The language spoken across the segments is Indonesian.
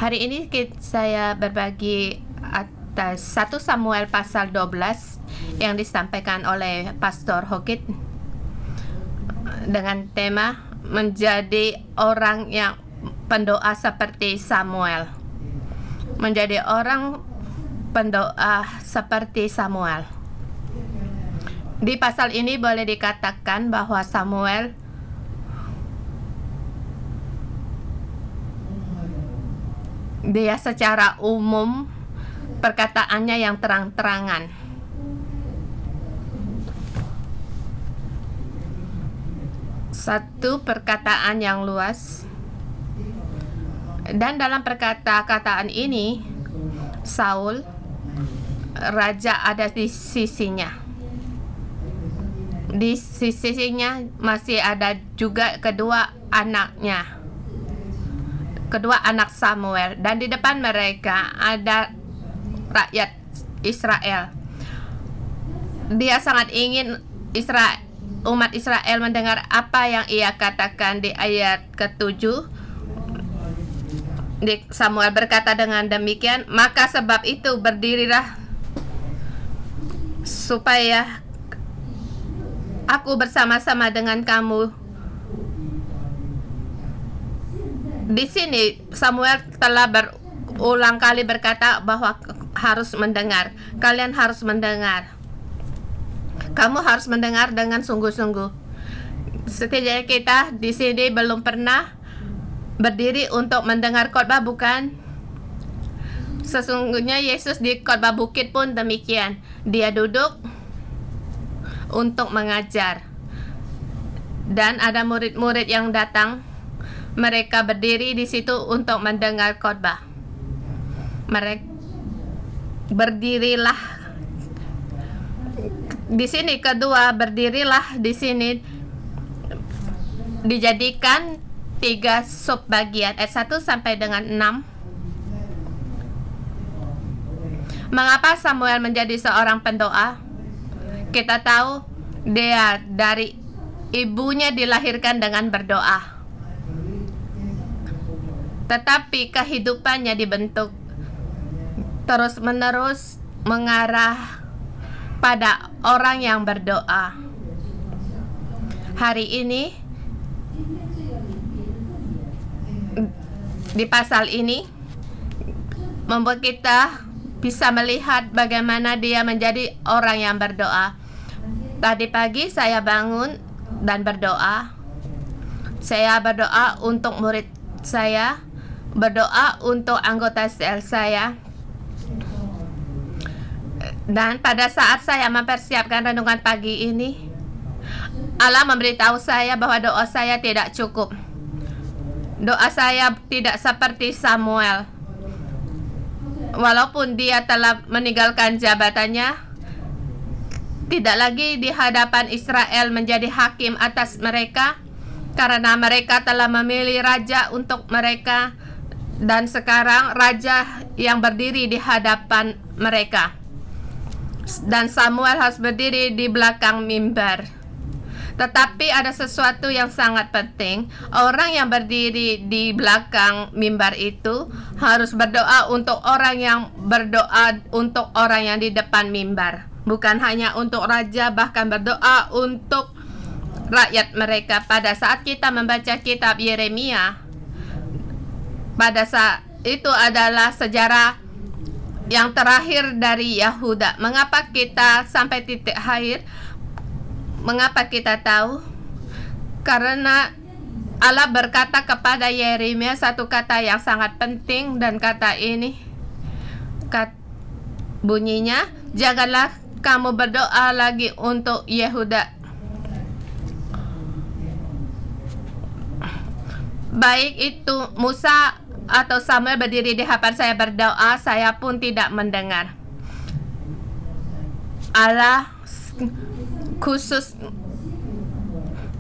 Hari ini saya berbagi atas 1 Samuel pasal 12 yang disampaikan oleh Pastor Hokit dengan tema menjadi orang yang pendoa seperti Samuel. Menjadi orang pendoa seperti Samuel. Di pasal ini boleh dikatakan bahwa Samuel dia secara umum perkataannya yang terang-terangan. Satu perkataan yang luas. Dan dalam perkataan ini, Saul, raja ada di sisinya. Di sisinya masih ada juga kedua anaknya. Kedua anak Samuel, dan di depan mereka ada rakyat Israel. Dia sangat ingin umat Israel mendengar apa yang ia katakan di ayat ke-7. Samuel berkata dengan demikian, maka sebab itu berdirilah supaya aku bersama-sama dengan kamu. Di sini Samuel telah berulang kali berkata bahwa harus mendengar. Kalian harus mendengar. Kamu harus mendengar dengan sungguh-sungguh. Setidaknya kita di sini belum pernah berdiri untuk mendengar khotbah, bukan? Sesungguhnya Yesus di khotbah bukit pun demikian. Dia duduk untuk mengajar. Dan ada murid-murid yang datang. Mereka berdiri di situ untuk mendengar khotbah. Mereka berdirilah di sini. Kedua, berdirilah di sini dijadikan 3 subbagian, ayat 1 sampai dengan 6. Mengapa Samuel menjadi seorang pendoa? Kita tahu dia dari ibunya dilahirkan dengan berdoa. Tetapi kehidupannya dibentuk terus-menerus mengarah pada orang yang berdoa. Hari ini di pasal ini membuat kita bisa melihat bagaimana dia menjadi orang yang berdoa. Tadi pagi saya bangun dan berdoa. Saya berdoa untuk murid saya, berdoa untuk anggota sel saya. Dan pada saat saya mempersiapkan renungan pagi ini, Allah memberitahu saya bahwa doa saya tidak cukup. Doa saya tidak seperti Samuel. Walaupun dia telah meninggalkan jabatannya, tidak lagi di hadapan Israel menjadi hakim atas mereka, karena mereka telah memilih raja untuk mereka, dan sekarang raja yang berdiri di hadapan mereka. Dan Samuel harus berdiri di belakang mimbar. Tetapi ada sesuatu yang sangat penting. Orang yang berdiri di belakang mimbar itu harus berdoa untuk orang yang berdoa untuk orang yang di depan mimbar. Bukan hanya untuk raja, bahkan berdoa untuk rakyat mereka. Pada saat kita membaca kitab Yeremia, pada saat itu adalah sejarah yang terakhir dari Yahuda. Mengapa kita sampai titik akhir? Mengapa kita tahu? Karena Allah berkata kepada Yeremia satu kata yang sangat penting, dan kata ini bunyinya, janganlah kamu berdoa lagi untuk Yehuda. Baik itu Musa atau Samuel berdiri di hadapan saya berdoa, saya pun tidak mendengar. Allah khusus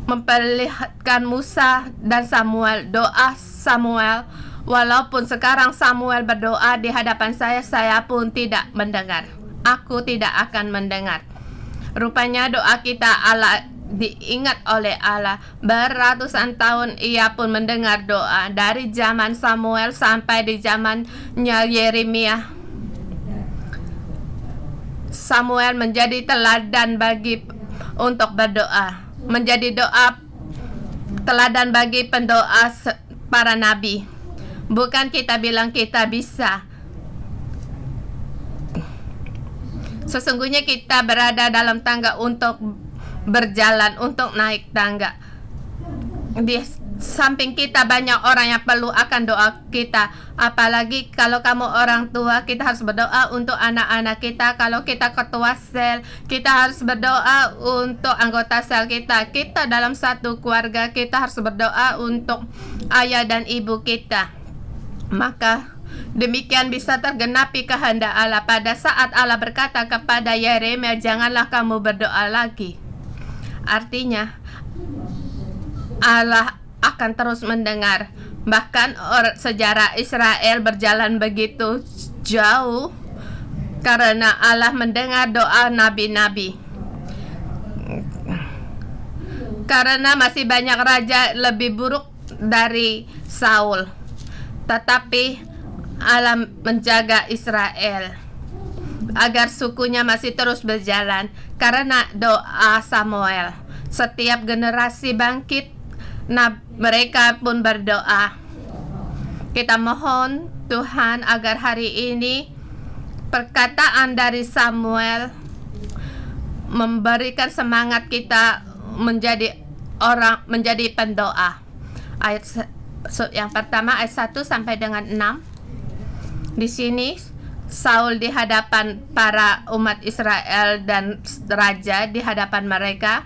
memperlihatkan Musa dan Samuel, doa Samuel. Walaupun sekarang Samuel berdoa di hadapan saya pun tidak mendengar. Aku tidak akan mendengar. Rupanya doa kita Allah diingat oleh Allah. Beratusan tahun ia pun mendengar doa dari zaman Samuel sampai di zamannya Yeremia. Samuel menjadi teladan untuk berdoa, menjadi doa teladan bagi pendoa para nabi. Bukan kita bilang kita bisa. Sesungguhnya kita berada dalam tangga untuk berjalan, untuk naik tangga. Di samping kita banyak orang yang perlu akan doa kita. Apalagi kalau kamu orang tua, kita harus berdoa untuk anak-anak kita. Kalau kita ketua sel, kita harus berdoa untuk anggota sel kita. Kita dalam satu keluarga, kita harus berdoa untuk ayah dan ibu kita. Maka demikian bisa tergenapi kehendak Allah pada saat Allah berkata kepada Yeremia, janganlah kamu berdoa lagi. Artinya Allah akan terus mendengar. Bahkan sejarah Israel berjalan begitu jauh karena Allah mendengar doa nabi-nabi. Karena masih banyak raja lebih buruk dari Saul, tetapi Allah menjaga Israel agar sukunya masih terus berjalan karena doa Samuel. Setiap generasi bangkit, mereka pun berdoa. Kita mohon Tuhan agar hari ini perkataan dari Samuel memberikan semangat kita menjadi pendoa. Yang pertama ayat 1 sampai dengan 6. Di sini Saul di hadapan para umat Israel dan raja di hadapan mereka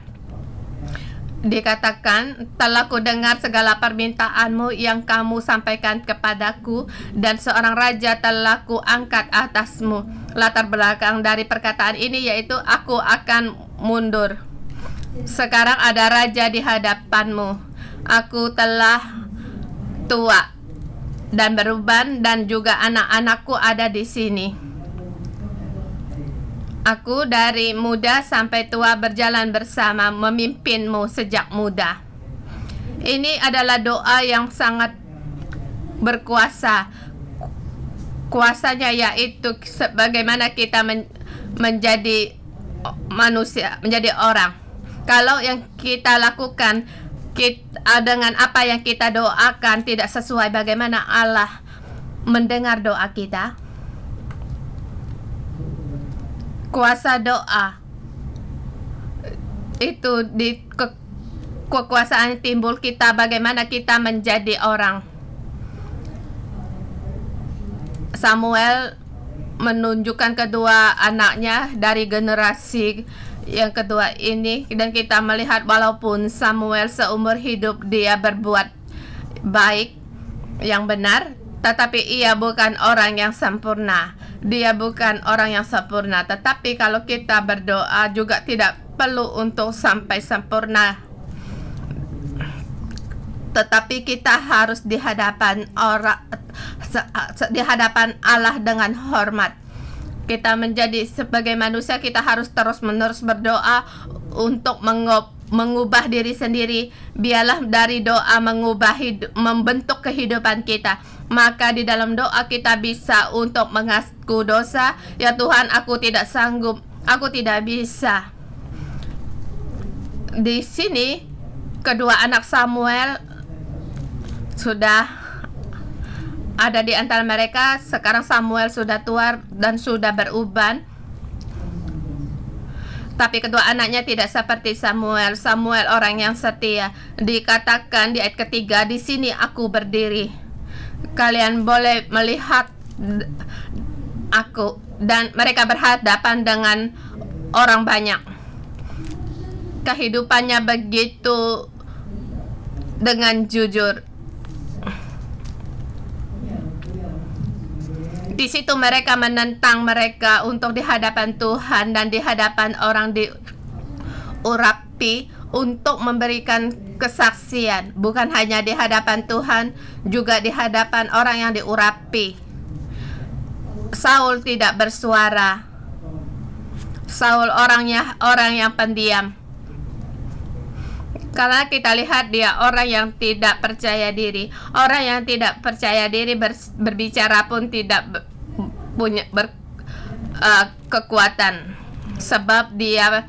dikatakan, telah ku dengar segala permintaanmu yang kamu sampaikan kepadaku, dan seorang raja telah ku angkat atasmu. Latar belakang dari perkataan ini yaitu aku akan mundur. Sekarang ada raja di hadapanmu. Aku telah tua dan beruban, dan juga anak-anakku ada di sini. Aku dari muda sampai tua berjalan bersama, memimpinmu sejak muda. Ini adalah doa yang sangat berkuasa. Kuasanya yaitu bagaimana kita menjadi manusia, menjadi orang. Kalau yang kita lakukan dengan apa yang kita doakan tidak sesuai, bagaimana Allah mendengar doa kita? Kuasa doa itu di kekuasaan timbul kita bagaimana kita menjadi orang. Samuel menunjukkan kedua anaknya dari generasi yang kedua ini, dan kita melihat walaupun Samuel seumur hidup dia berbuat baik yang benar, tetapi ia bukan orang yang sempurna. Dia bukan orang yang sempurna, tetapi kalau kita berdoa juga tidak perlu untuk sampai sempurna. Tetapi kita harus di hadapan Allah dengan hormat. Kita menjadi sebagai manusia, kita harus terus-menerus berdoa untuk mengubah diri sendiri. Biarlah dari doa membentuk kehidupan kita. Maka di dalam doa kita bisa untuk mengaku dosa. Ya Tuhan, aku tidak sanggup, aku tidak bisa. Di sini kedua anak Samuel sudah ada di antara mereka. Sekarang Samuel sudah tua dan sudah beruban. Tapi kedua anaknya tidak seperti Samuel. Samuel orang yang setia. Dikatakan di ayat ketiga, di sini aku berdiri. Kalian boleh melihat aku. Dan mereka berhadapan dengan orang banyak. Kehidupannya begitu dengan jujur. Di situ mereka menentang mereka untuk di hadapan Tuhan dan di hadapan orang diurapi untuk memberikan kesaksian. Bukan hanya di hadapan Tuhan, juga di hadapan orang yang diurapi. Saul tidak bersuara. Saul orang yang pendiam. Karena kita lihat dia orang yang tidak percaya diri. Orang yang tidak percaya diri berbicara pun tidak punya kekuatan. Sebab dia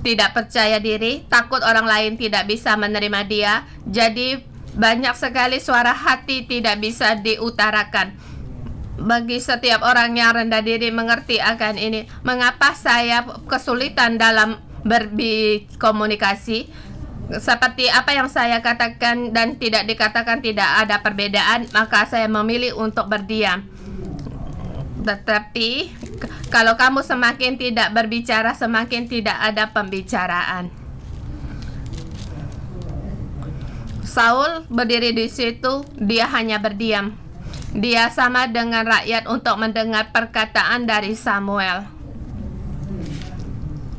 tidak percaya diri, takut orang lain tidak bisa menerima dia. Jadi banyak sekali suara hati tidak bisa diutarakan. Bagi setiap orang yang rendah diri mengerti akan ini. Mengapa saya kesulitan dalam berkomunikasi? Seperti apa yang saya katakan dan tidak dikatakan tidak ada perbedaan, maka saya memilih untuk berdiam. Tetapi kalau kamu semakin tidak berbicara, semakin tidak ada pembicaraan. Saul berdiri di situ, dia hanya berdiam. Dia sama dengan rakyat untuk mendengar perkataan dari Samuel.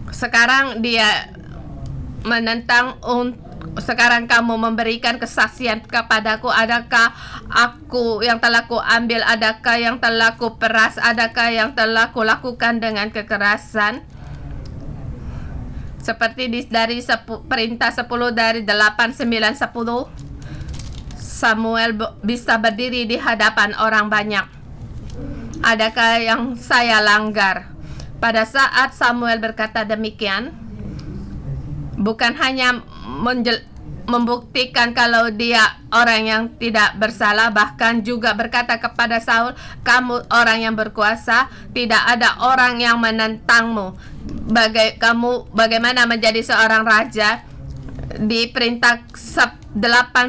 Sekarang dia menentang, sekarang kamu memberikan kesaksian kepadaku. Adakah aku yang telah kuambil? Adakah yang telah kuperas? Adakah yang telah kulakukan dengan kekerasan? Seperti dari perintah 10 dari 8, 9, 10, Samuel bisa berdiri di hadapan orang banyak. Adakah yang saya langgar? Pada saat Samuel berkata demikian, bukan hanya membuktikan kalau dia orang yang tidak bersalah, bahkan juga berkata kepada Saul, kamu orang yang berkuasa, tidak ada orang yang menentangmu. Kamu bagaimana menjadi seorang raja? Di perintah 8,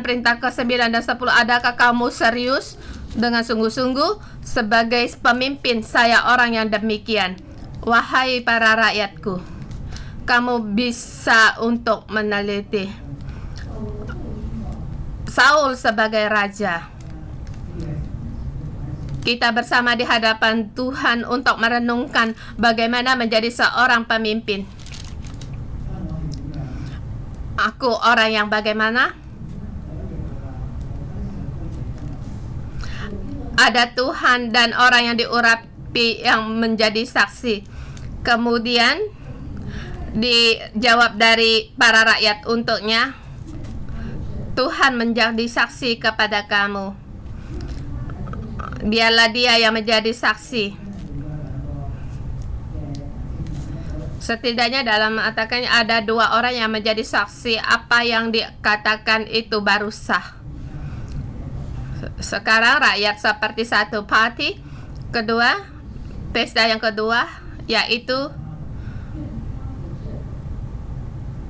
perintah ke-9 dan 10, adakah kamu serius dengan sungguh-sungguh? Sebagai pemimpin, saya orang yang demikian. Wahai para rakyatku, kamu bisa untuk meneliti Saul sebagai raja. Kita bersama di hadapan Tuhan untuk merenungkan bagaimana menjadi seorang pemimpin. Aku orang yang bagaimana? Ada Tuhan dan orang yang diurapi yang menjadi saksi. Kemudian dijawab dari para rakyat untuknya, Tuhan menjadi saksi kepada kamu. Biarlah dia yang menjadi saksi. Setidaknya dalam mengatakan ada 2 orang yang menjadi saksi, apa yang dikatakan itu baru sah. Sekarang rakyat seperti satu parti. Kedua, pesta yang kedua, yaitu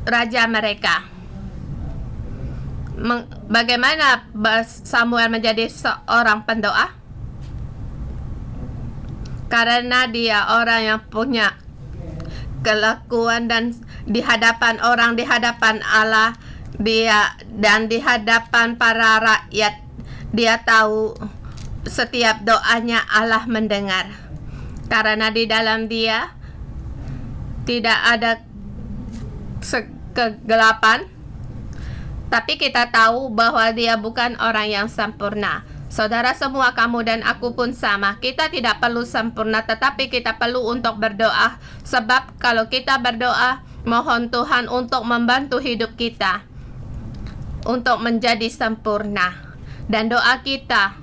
raja mereka. Bagaimana Samuel menjadi seorang pendoa? Karena dia orang yang punya kelakuan dan di hadapan orang, di hadapan Allah, dia dan di hadapan para rakyat, dia tahu setiap doanya Allah mendengar. Karena di dalam dia tidak ada kegelapan, tapi kita tahu bahwa dia bukan orang yang sempurna. Saudara semua, kamu dan aku pun sama. Kita tidak perlu sempurna, tetapi kita perlu untuk berdoa. Sebab kalau kita berdoa, mohon Tuhan untuk membantu hidup kita untuk menjadi sempurna. Dan doa kita,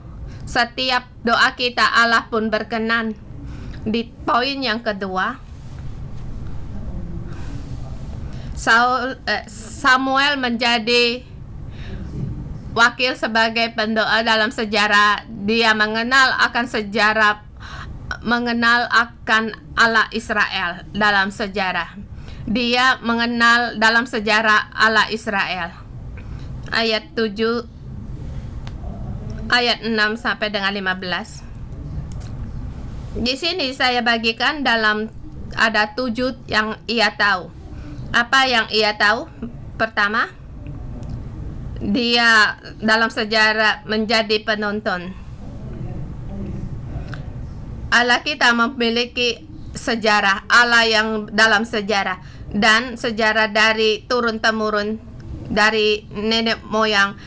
setiap doa kita Allah pun berkenan. Di poin yang kedua, Samuel menjadi wakil sebagai pendoa dalam sejarah. Dia mengenal akan sejarah, mengenal akan Allah Israel dalam sejarah. Dia mengenal dalam sejarah Allah Israel. Ayat 7, ayat 6 sampai dengan 15. Di sini saya bagikan dalam ada 7 yang ia tahu. Apa yang ia tahu? Pertama, dia dalam sejarah menjadi penonton. Allah kita memiliki sejarah, Allah yang dalam sejarah, dan sejarah dari turun-temurun, dari nenek moyang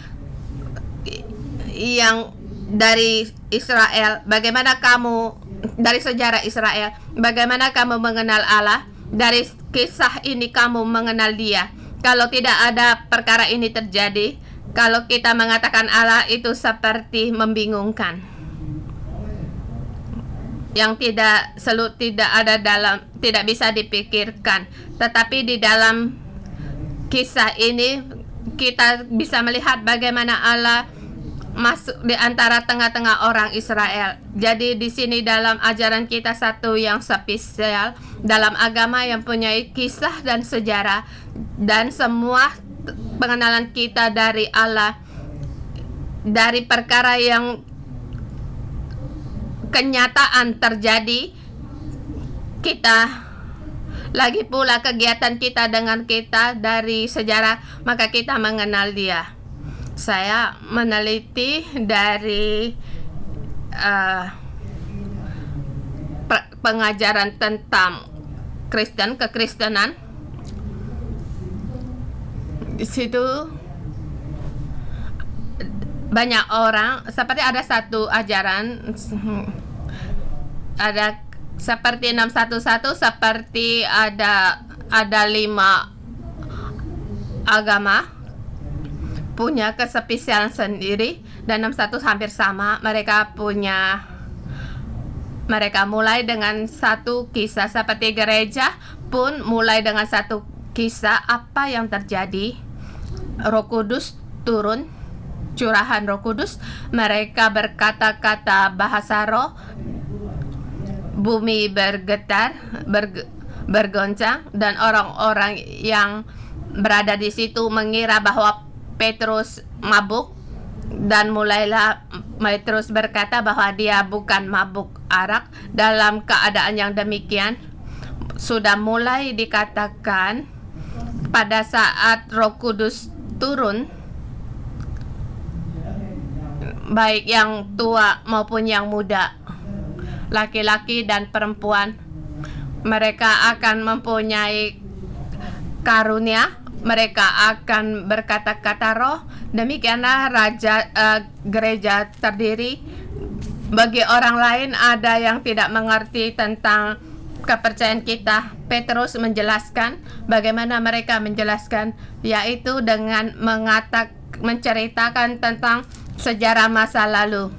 yang dari Israel. Bagaimana kamu dari sejarah Israel, bagaimana kamu mengenal Allah? Dari kisah ini kamu mengenal dia. Kalau tidak ada perkara ini terjadi, kalau kita mengatakan Allah itu seperti membingungkan, yang tidak ada dalam, tidak bisa dipikirkan. Tetapi di dalam kisah ini kita bisa melihat bagaimana Allah masuk di antara tengah-tengah orang Israel. Jadi di sini dalam ajaran kita satu yang spesial dalam agama yang punya kisah dan sejarah, dan semua pengenalan kita dari Allah, dari perkara yang kenyataan terjadi, kita lagi pula kegiatan kita dengan kita dari sejarah, maka kita mengenal Dia. Saya meneliti dari pengajaran tentang kekristenan. Di situ banyak orang, seperti ada satu ajaran, ada seperti 611, seperti ada 5 agama punya kespesialan sendiri, dan 61 hampir sama. Mereka mulai dengan satu kisah, seperti gereja pun mulai dengan satu kisah apa yang terjadi. Roh Kudus turun, curahan Roh Kudus, mereka berkata-kata bahasa roh, bumi bergetar, bergoncang, dan orang-orang yang berada di situ mengira bahwa Petrus mabuk, dan mulailah Petrus berkata bahwa dia bukan mabuk arak. Dalam keadaan yang demikian, sudah mulai dikatakan pada saat Roh Kudus turun, baik yang tua maupun yang muda, laki-laki dan perempuan, mereka akan mempunyai karunia, mereka akan berkata-kata roh. Demikianlah gereja terdiri. Bagi orang lain ada yang tidak mengerti tentang kepercayaan kita, Petrus menjelaskan bagaimana mereka menjelaskan, yaitu dengan menceritakan tentang sejarah masa lalu.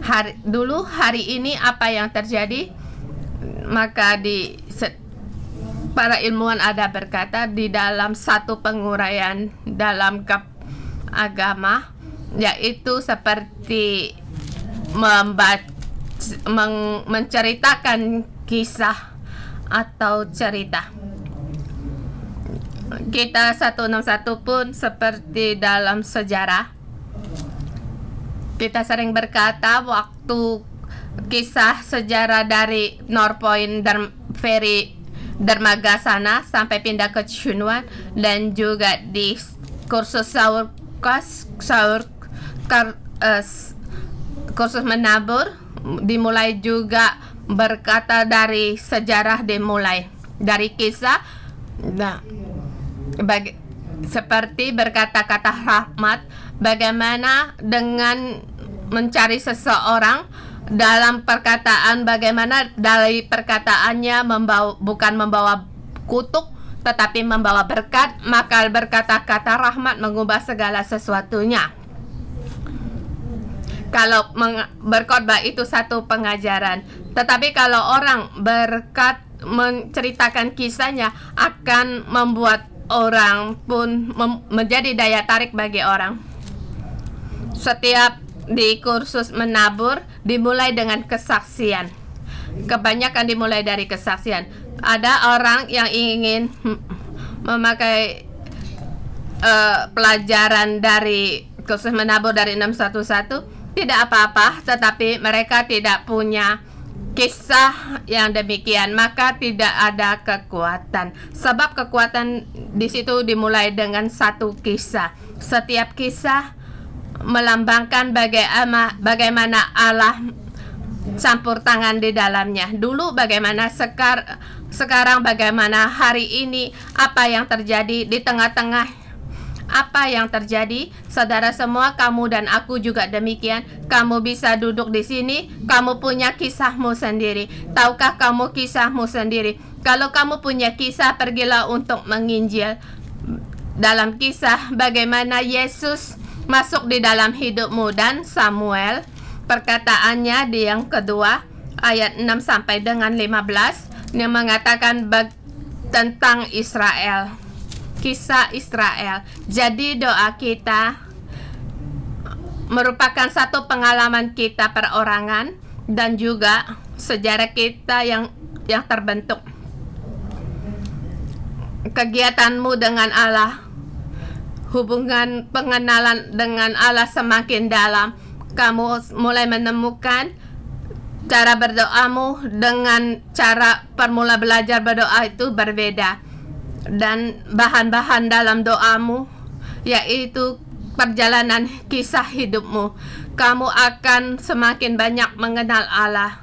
Hari ini apa yang terjadi? Maka para ilmuwan ada berkata di dalam satu penguraian dalam agama, yaitu seperti menceritakan kisah atau cerita. Kita 161 pun seperti dalam sejarah. Kita sering berkata waktu kisah sejarah dari North Point Ferry dermaga sana sampai pindah ke Chunwan, dan juga di kursus kursus menabur dimulai juga berkata dari sejarah, dimulai dari kisah. Nah, seperti berkata-kata rahmat, bagaimana dengan mencari seseorang dalam perkataan, bagaimana dari perkataannya bukan membawa kutuk tetapi membawa berkat, maka berkata-kata rahmat mengubah segala sesuatunya. Kalau berkhotbah itu satu pengajaran, tetapi kalau orang menceritakan kisahnya akan membuat orang pun menjadi daya tarik bagi orang. Setiap di kursus menabur dimulai dengan kesaksian. Kebanyakan dimulai dari kesaksian. Ada orang yang ingin memakai pelajaran dari kursus menabur dari 611, tidak apa-apa, tetapi mereka tidak punya kisah yang demikian, maka tidak ada kekuatan. Sebab kekuatan di situ dimulai dengan satu kisah. Setiap kisah melambangkan bagaimana Allah campur tangan di dalamnya. Dulu bagaimana, sekarang bagaimana, hari ini apa yang terjadi di tengah-tengah. Apa yang terjadi, saudara semua, kamu dan aku juga demikian. Kamu bisa duduk di sini, kamu punya kisahmu sendiri. Tahukah kamu kisahmu sendiri? Kalau kamu punya kisah, pergilah untuk menginjil. Dalam kisah bagaimana Yesus masuk di dalam hidupmu, dan Samuel, perkataannya di yang kedua ayat 6 sampai dengan 15 yang mengatakan tentang Israel, kisah Israel. Jadi doa kita merupakan satu pengalaman kita perorangan dan juga sejarah kita yang terbentuk. Kegiatanmu dengan Allah, hubungan pengenalan dengan Allah semakin dalam. Kamu mulai menemukan cara berdoamu dengan cara permula belajar berdoa itu berbeda. Dan bahan-bahan dalam doamu yaitu perjalanan kisah hidupmu. Kamu akan semakin banyak mengenal Allah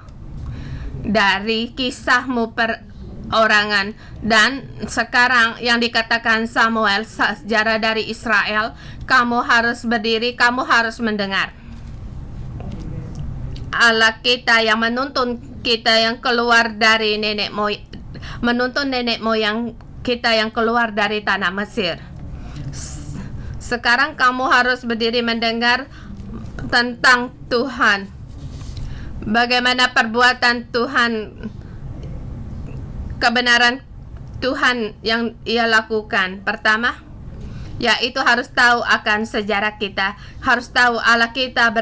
dari kisahmu perorangan. Dan sekarang yang dikatakan Samuel, sejarah dari Israel, kamu harus berdiri, kamu harus mendengar. Allah kita yang menuntun kita yang keluar dari menuntun nenek moyang kita yang keluar dari tanah Mesir. Sekarang kamu harus berdiri mendengar tentang Tuhan. Bagaimana perbuatan Tuhan, kebenaran Tuhan yang Ia lakukan. Pertama, yaitu harus tahu akan sejarah kita. Harus tahu Allah kita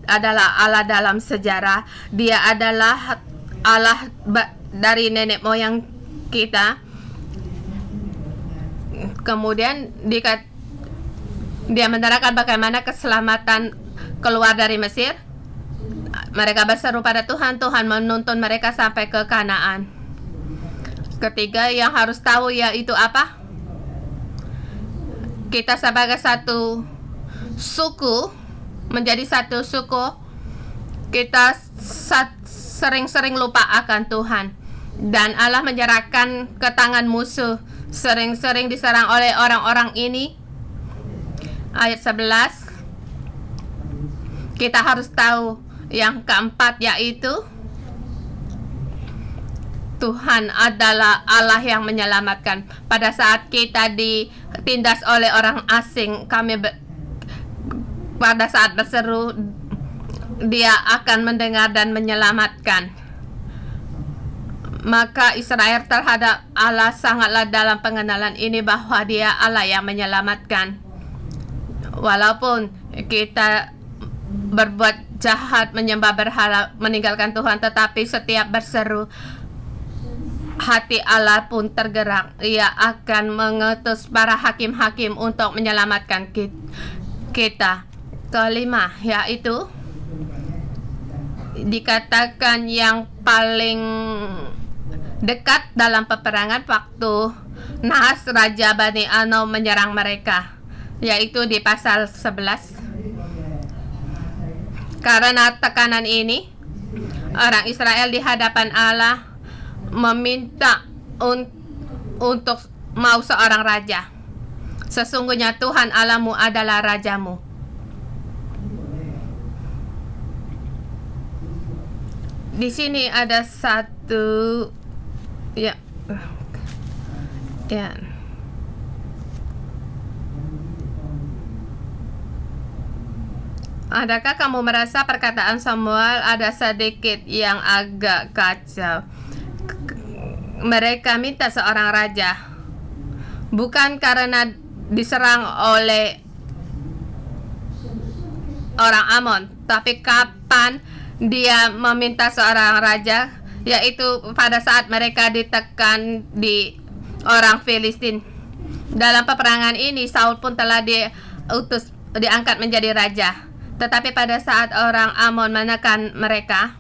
adalah Allah dalam sejarah. Dia adalah Allah dari nenek moyang kita. Kemudian dia menerangkan bagaimana keselamatan keluar dari Mesir. Mereka berseru pada Tuhan, Tuhan menuntun mereka sampai ke Kanaan. Ketiga yang harus tahu yaitu apa? Kita sebagai satu suku, menjadi satu suku, kita sering-sering lupa akan Tuhan. Dan Allah menyerahkan ke tangan musuh, sering-sering diserang oleh orang-orang ini. Ayat 11, kita harus tahu yang keempat yaitu Tuhan adalah Allah yang menyelamatkan. Pada saat kita ditindas oleh orang asing, pada saat berseru, Dia akan mendengar dan menyelamatkan. Maka Israel terhadap Allah sangatlah dalam pengenalan ini bahwa Dia Allah yang menyelamatkan. Walaupun kita berbuat jahat, menyembah berhala, meninggalkan Tuhan, tetapi setiap berseru, hati Allah pun tergerak. Ia akan mengutus para hakim-hakim untuk menyelamatkan kita. Kelima, yaitu dikatakan yang paling dekat dalam peperangan waktu Nahas Raja Bani Anom menyerang mereka, yaitu di pasal 11. Karena tekanan ini, orang Israel di hadapan Allah meminta untuk mau seorang raja. Sesungguhnya Tuhan Allahmu adalah rajamu. Di sini ada satu ya. Adakah kamu merasa perkataan Samuel ada sedikit yang agak kacau? Mereka minta seorang raja, bukan karena diserang oleh orang Amon, tapi kapan dia meminta seorang raja, yaitu pada saat mereka ditekan di orang Filistin. Dalam peperangan ini Saul pun telah diangkat menjadi raja. Tetapi pada saat orang Amon menekan mereka,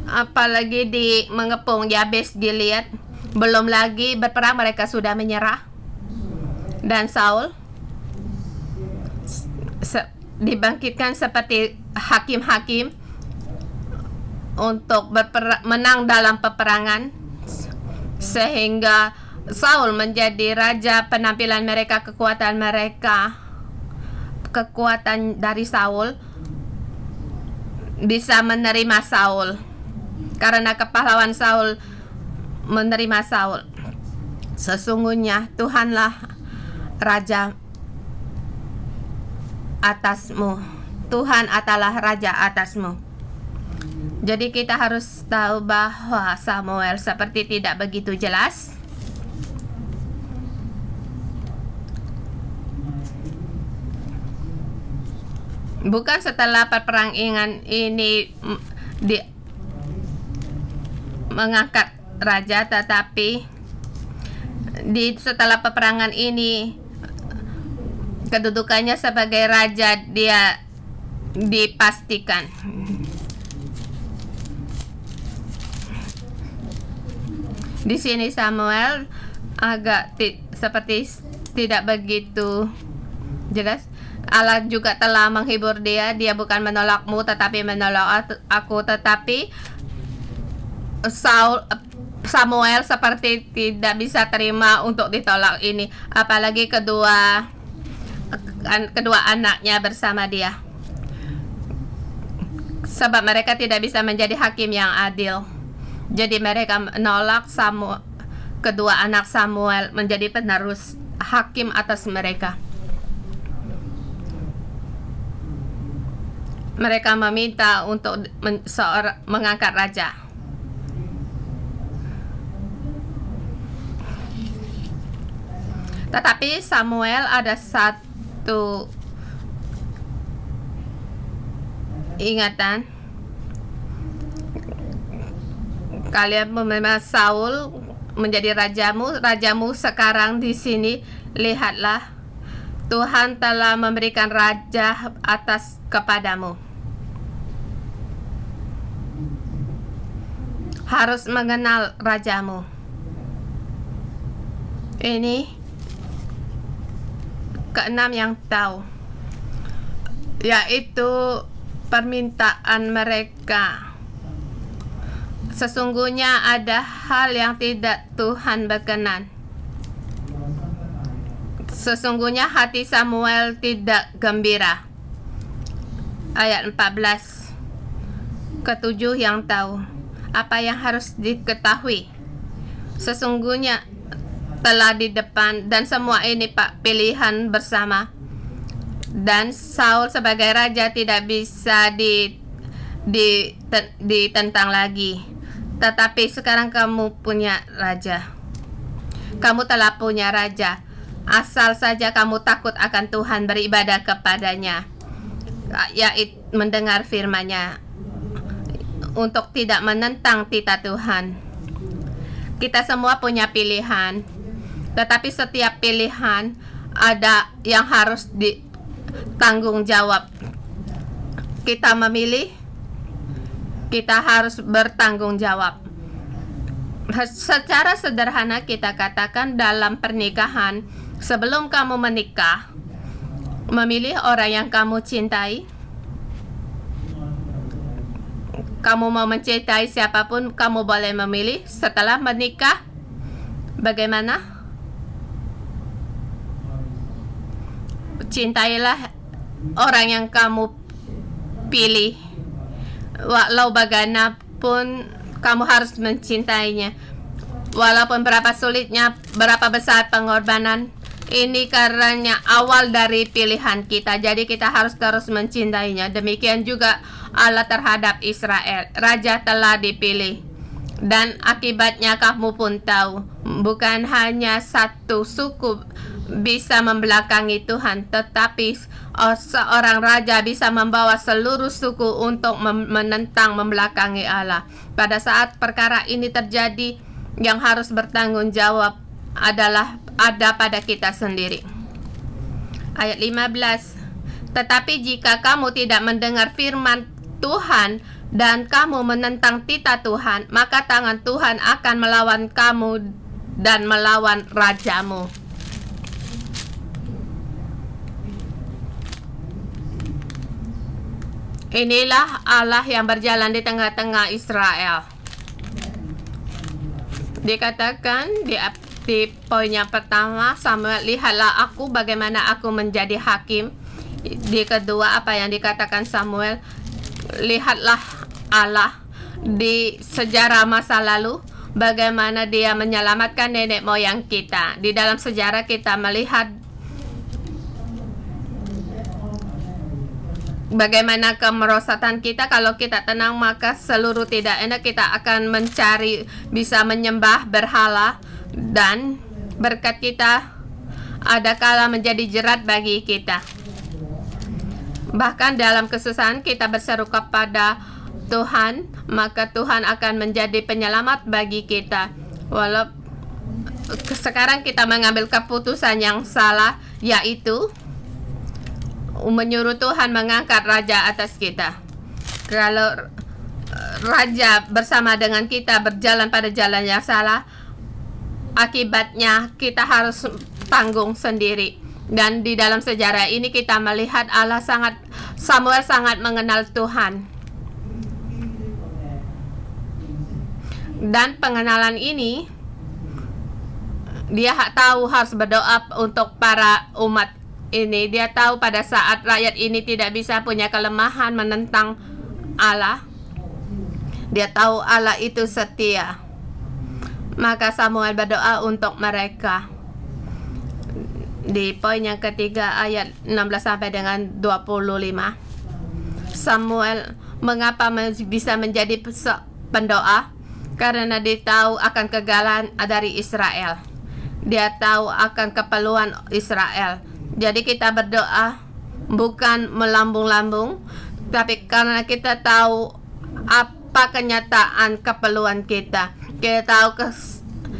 apalagi di mengepung Yabes Gilead, belum lagi berperang mereka sudah menyerah. Dan Saul dibangkitkan seperti hakim-hakim untuk menang dalam peperangan, sehingga Saul menjadi raja. Penampilan mereka, kekuatan mereka, kekuatan dari Saul bisa menerima Saul, karena kepahlawan Saul menerima Saul. Sesungguhnya Tuhanlah Raja atasmu. Tuhan adalah Raja atasmu. Jadi kita harus tahu bahwa Samuel seperti tidak begitu jelas. Bukan setelah peperangan ini mengangkat raja, tetapi setelah peperangan ini kedudukannya sebagai raja dia dipastikan. Di sini Samuel agak seperti tidak begitu jelas. Allah juga telah menghibur dia. Dia bukan menolakmu tetapi menolak aku. Tetapi Samuel seperti tidak bisa terima untuk ditolak ini. Apalagi kedua anaknya bersama dia. Sebab mereka tidak bisa menjadi hakim yang adil. Jadi mereka menolak kedua anak Samuel menjadi penerus hakim atas mereka. Mereka meminta untuk mengangkat raja. Tetapi Samuel ada satu ingatan. Kalian menerima Saul menjadi rajamu sekarang di sini. Lihatlah, Tuhan telah memberikan raja atas kepadamu. Harus mengenal rajamu. Ini keenam yang tahu, yaitu permintaan mereka. Sesungguhnya ada hal yang tidak Tuhan berkenan. Sesungguhnya hati Samuel tidak gembira. Ayat 14. Ketujuh yang tahu apa yang harus diketahui. Sesungguhnya telah di depan, dan semua ini pilihan bersama. Dan Saul sebagai raja tidak bisa ditentang lagi. Tetapi sekarang kamu punya raja. Kamu telah punya raja. Asal saja kamu takut akan Tuhan, beribadah kepadanya, yaitu mendengar firman-Nya, untuk tidak menentang titah Tuhan. Kita semua punya pilihan, tetapi setiap pilihan ada yang harus ditanggung jawab. Kita memilih, kita harus bertanggung jawab. Secara sederhana kita katakan dalam pernikahan, sebelum kamu menikah, memilih orang yang kamu cintai. Kamu mau mencintai siapapun, kamu boleh memilih. Setelah menikah, bagaimana? Cintailah orang yang kamu pilih. Walau bagaimanapun, kamu harus mencintainya. Walaupun berapa sulitnya, berapa besar pengorbanan, ini karena awal dari pilihan kita. Jadi kita harus terus mencintainya. Demikian juga Allah terhadap Israel. Raja telah dipilih. Dan akibatnya kamu pun tahu, bukan hanya satu suku bisa membelakangi Tuhan, tetapi seorang raja bisa membawa seluruh suku untuk menentang, membelakangi Allah. Pada saat perkara ini terjadi, yang harus bertanggung jawab ada pada kita sendiri. Ayat 15. Tetapi jika kamu tidak mendengar firman Tuhan dan kamu menentang titah Tuhan, maka tangan Tuhan akan melawan kamu dan melawan rajamu. Inilah Allah yang berjalan di tengah-tengah Israel. Dikatakan di poin yang pertama, Samuel, lihatlah aku bagaimana aku menjadi hakim. Di kedua, apa yang dikatakan Samuel, lihatlah Allah di sejarah masa lalu, bagaimana dia menyelamatkan nenek moyang kita. Di dalam sejarah kita melihat bagaimana kemerosotan kita. Kalau kita tenang, maka seluruh tidak enak kita akan mencari, bisa menyembah berhala, dan berkat kita ada kala menjadi jerat bagi kita. Bahkan dalam kesusahan kita berseru kepada Tuhan, maka Tuhan akan menjadi penyelamat bagi kita. Walau sekarang kita mengambil keputusan yang salah, yaitu menyuruh Tuhan mengangkat raja atas kita. Kalau raja bersama dengan kita berjalan pada jalan yang salah, akibatnya kita harus tanggung sendiri. Dan di dalam sejarah ini kita melihat Samuel sangat mengenal Tuhan. Dan pengenalan ini, dia tahu harus berdoa untuk para umat ini. Dia tahu pada saat rakyat ini tidak bisa punya kelemahan menentang Allah, dia tahu Allah itu setia. Maka Samuel berdoa untuk mereka. Di poin yang ketiga ayat 16 sampai dengan 25, Samuel mengapa bisa menjadi pendoa? Karena dia tahu akan kegagalan dari Israel. Dia tahu akan keperluan Israel. Jadi kita berdoa bukan melambung-lambung, tapi karena kita tahu apa kenyataan keperluan kita. Kita tahu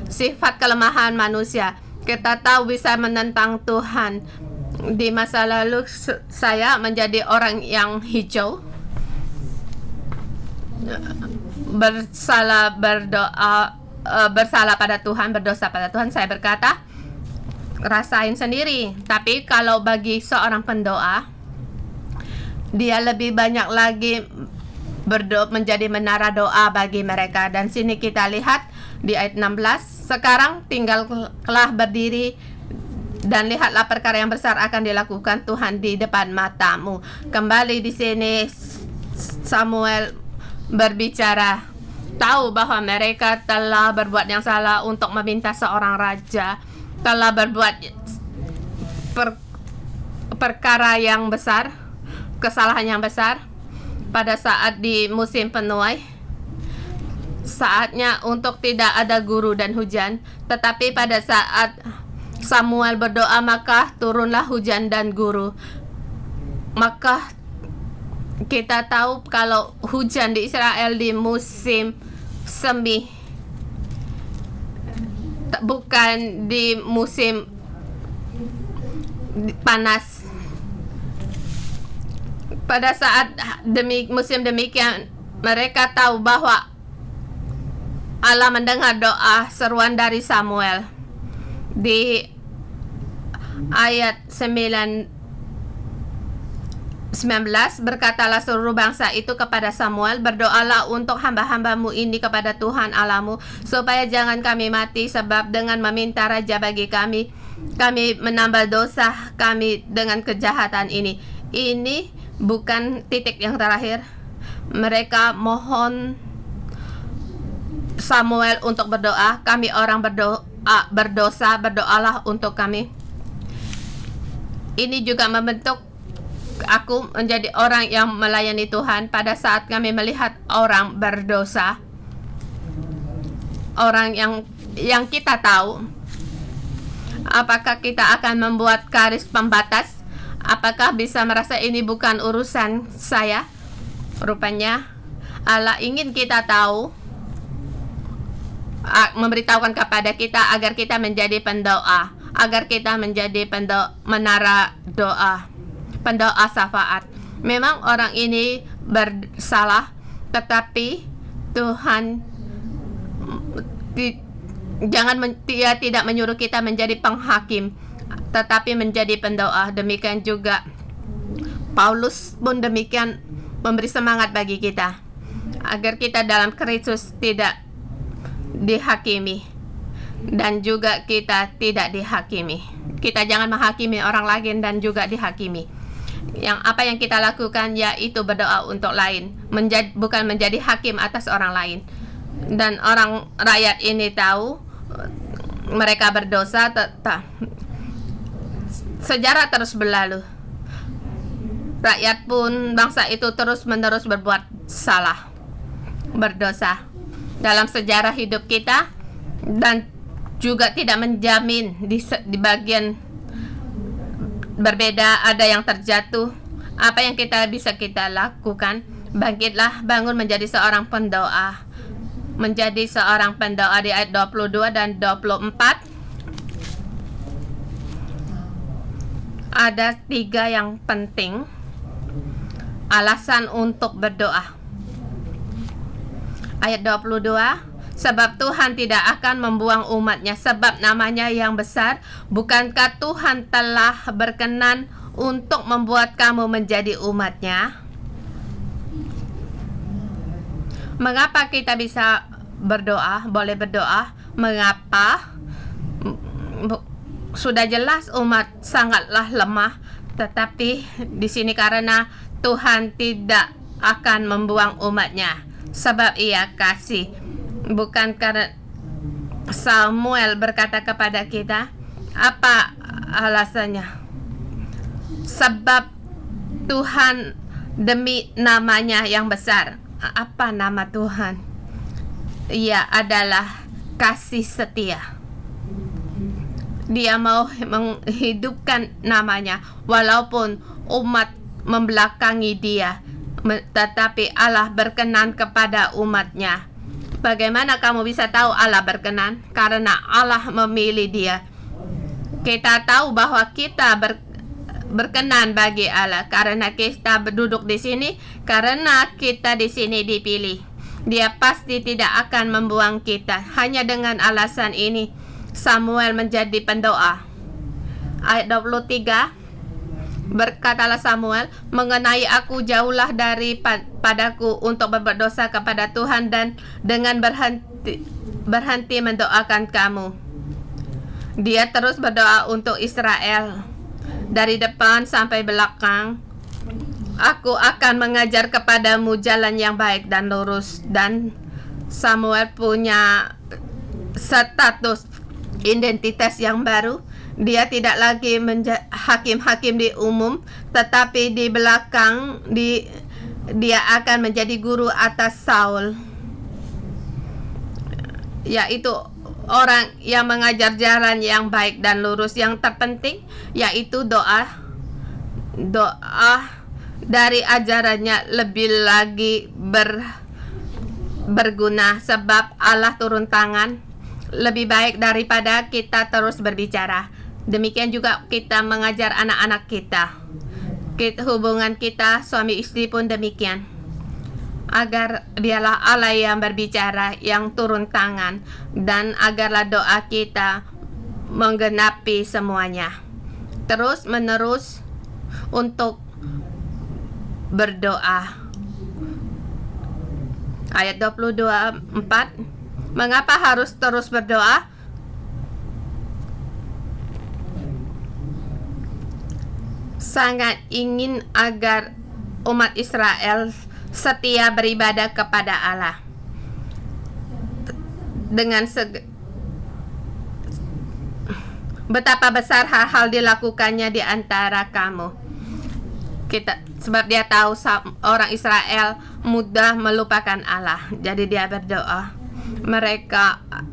sifat kelemahan manusia. Kita tahu bisa menentang Tuhan. Di masa lalu saya menjadi orang yang hijau, bersalah pada Tuhan, berdosa pada Tuhan. Saya berkata, rasain sendiri. Tapi kalau bagi seorang pendoa, dia lebih banyak lagi menjadi menara doa bagi mereka. Dan sini kita lihat di ayat 16, sekarang tinggallah berdiri dan lihatlah perkara yang besar akan dilakukan Tuhan di depan matamu. Kembali di sini Samuel berbicara, tahu bahwa mereka telah berbuat yang salah untuk meminta seorang raja, telah berbuat perkara yang besar, kesalahan yang besar. Pada saat di musim penuai, saatnya untuk tidak ada guru dan hujan. Tetapi pada saat Samuel berdoa, maka turunlah hujan dan guru. Maka kita tahu kalau hujan di Israel di musim semi, bukan di musim panas. Pada saat musim demikian, mereka tahu bahwa Allah mendengar doa seruan dari Samuel. Di ayat 19, berkatalah seluruh bangsa itu kepada Samuel, berdoalah untuk hamba-hambamu ini kepada Tuhan Allahmu, supaya jangan kami mati, sebab dengan meminta raja bagi kami menambah dosa kami dengan kejahatan ini. Ini bukan titik yang terakhir. Mereka mohon Samuel untuk berdoa. Kami orang berdosa, berdoalah untuk kami. Ini juga membentuk aku menjadi orang yang melayani Tuhan. Pada saat kami melihat orang berdosa, orang yang kita tahu, apakah kita akan membuat garis pembatas? Apakah bisa merasa ini bukan urusan saya? Rupanya Allah ingin kita tahu, memberitahukan kepada kita agar kita menjadi pendoa, agar kita menjadi menara doa, pendoa syafaat. Memang orang ini bersalah, tetapi Tuhan dia tidak menyuruh kita menjadi penghakim, tetapi menjadi pendoa. Demikian juga Paulus pun demikian, memberi semangat bagi kita agar kita dalam Kristus tidak dihakimi, dan juga kita tidak dihakimi. Kita jangan menghakimi orang lain dan juga dihakimi. Yang apa yang kita lakukan yaitu berdoa untuk lain, bukan menjadi hakim atas orang lain. Dan orang rakyat ini tahu mereka berdosa, sejarah terus berlalu. Rakyat pun, bangsa itu terus-menerus berbuat salah, berdosa dalam sejarah hidup kita, dan juga tidak menjamin di bagian berbeda ada yang terjatuh. Apa yang bisa kita lakukan? Bangkitlah, bangun menjadi seorang pendoa. Menjadi seorang pendoa di ayat 22 dan 24. Ada 3 yang penting alasan untuk berdoa. Ayat 22, sebab Tuhan tidak akan membuang umatnya sebab namanya yang besar. Bukankah Tuhan telah berkenan untuk membuat kamu menjadi umatnya? Mengapa kita bisa berdoa, boleh berdoa? Mengapa? Sudah jelas umat sangatlah lemah, tetapi di sini karena Tuhan tidak akan membuang umatnya sebab Ia kasih. Bukan karena Samuel berkata kepada kita, apa alasannya? Sebab Tuhan demi namanya yang besar. Apa nama Tuhan? Ia adalah kasih setia. Dia mau menghidupkan namanya walaupun umat membelakangi dia, tetapi Allah berkenan kepada umatnya. Bagaimana kamu bisa tahu Allah berkenan? Karena Allah memilih dia. Kita tahu bahwa kita berkenan bagi Allah karena kita duduk di sini, karena kita di sini dipilih. Dia pasti tidak akan membuang kita. Hanya dengan alasan ini Samuel menjadi pendoa. Ayat 23, berkatalah Samuel, mengenai aku jauhlah padaku untuk berdosa kepada Tuhan dan dengan berhenti mendoakan kamu. Dia terus berdoa untuk Israel. Dari depan sampai belakang, aku akan mengajar kepadamu jalan yang baik dan lurus. Dan Samuel punya status identitas yang baru. Dia tidak lagi hakim-hakim di umum, tetapi di belakang dia akan menjadi guru atas Saul, yaitu orang yang mengajar jalan yang baik dan lurus. Yang terpenting yaitu doa dari ajarannya lebih lagi berguna, sebab Allah turun tangan lebih baik daripada kita terus berbicara. Demikian juga kita mengajar anak-anak kita. Hubungan kita suami istri pun demikian, agar dialah Allah yang berbicara, yang turun tangan, dan agarlah doa kita menggenapi semuanya. Terus menerus untuk berdoa. Ayat 22:4, mengapa harus terus berdoa? Sangat ingin agar umat Israel setia beribadah kepada Allah. Dengan betapa besar hal-hal dilakukannya di antara kamu. Sebab dia tahu orang Israel mudah melupakan Allah. Jadi dia berdoa. Mereka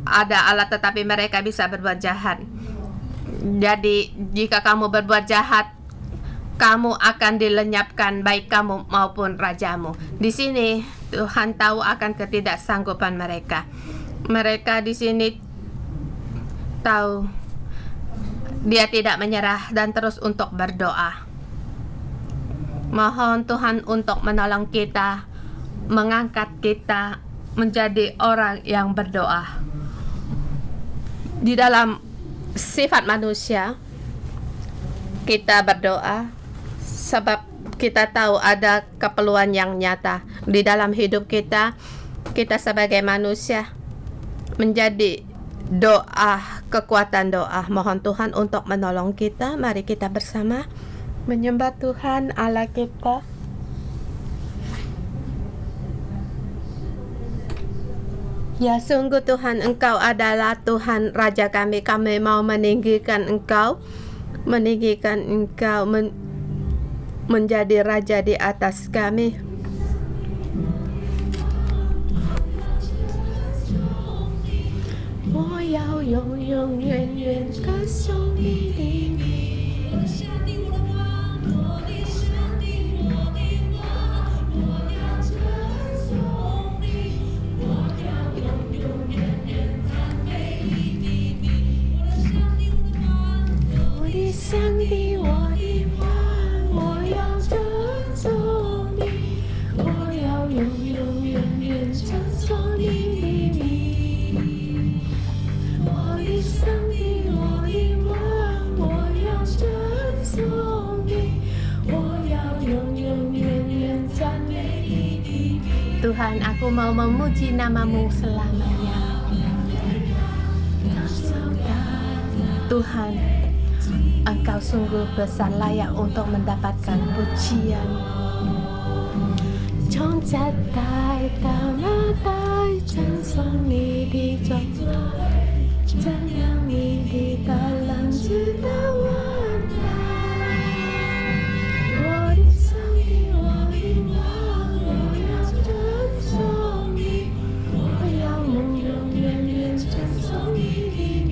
ada Allah tetapi mereka bisa berbuat jahat. Jadi jika kamu berbuat jahat, kamu akan dilenyapkan, baik kamu maupun rajamu. Di sini Tuhan tahu akan ketidaksanggupan mereka. Mereka di sini tahu dia tidak menyerah dan terus untuk berdoa. Mohon Tuhan untuk menolong kita, mengangkat kita menjadi orang yang berdoa. Di dalam sifat manusia, kita berdoa sebab kita tahu ada keperluan yang nyata di dalam hidup kita. Kita sebagai manusia menjadi doa, kekuatan doa. Mohon Tuhan untuk menolong kita. Mari kita bersama menyembah Tuhan Allah kita. Ya, sungguh Tuhan, Engkau adalah Tuhan Raja kami. Kami mau meninggikan Engkau, menjadi Raja di atas kami. Tuhan, aku mau memuji nama-Mu selamanya. Tuhan, Engkau sungguh besar, layak untuk mendapatkan pujian. Trong gia tài tạo na tai chân sông ni đi trong chân yang ni đi ta làm chữ ta hoàn lại. 我的上帝，我的王，我要称颂你，我要永永远远称颂你的名。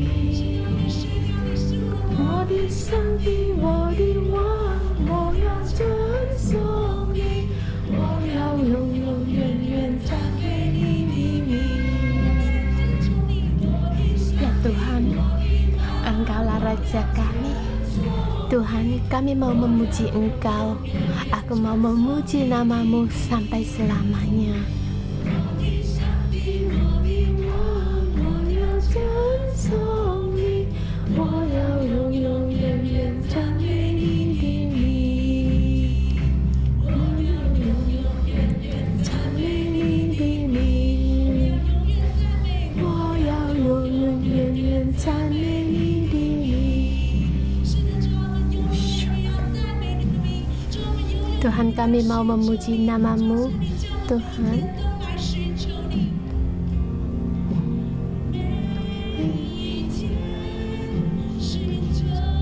我的上帝，我的王，我要称颂你，我要永永远远赞美你的名。Ya Tuhan, Engkaulah Raja kami. Tuhan, kami mau memuji Engkau. Aku mau memuji nama-Mu sampai selamanya. Tuhan, kami mau memuji nama-Mu, Tuhan.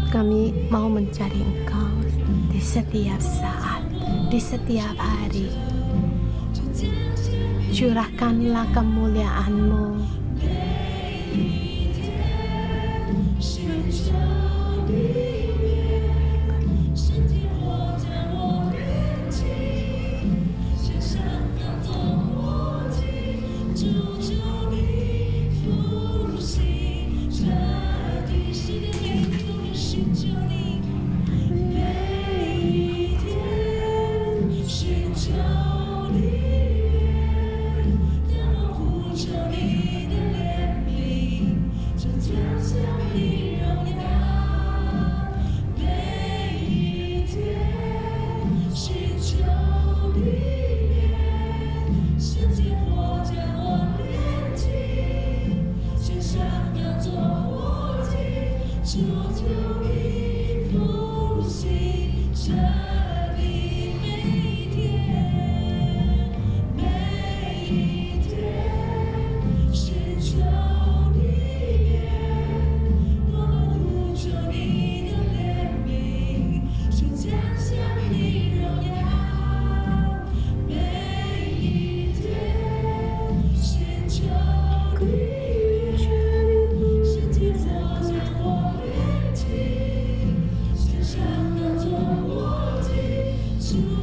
Kami mau mencari Engkau di setiap saat, di setiap hari. Curahkanlah kemuliaan-Mu.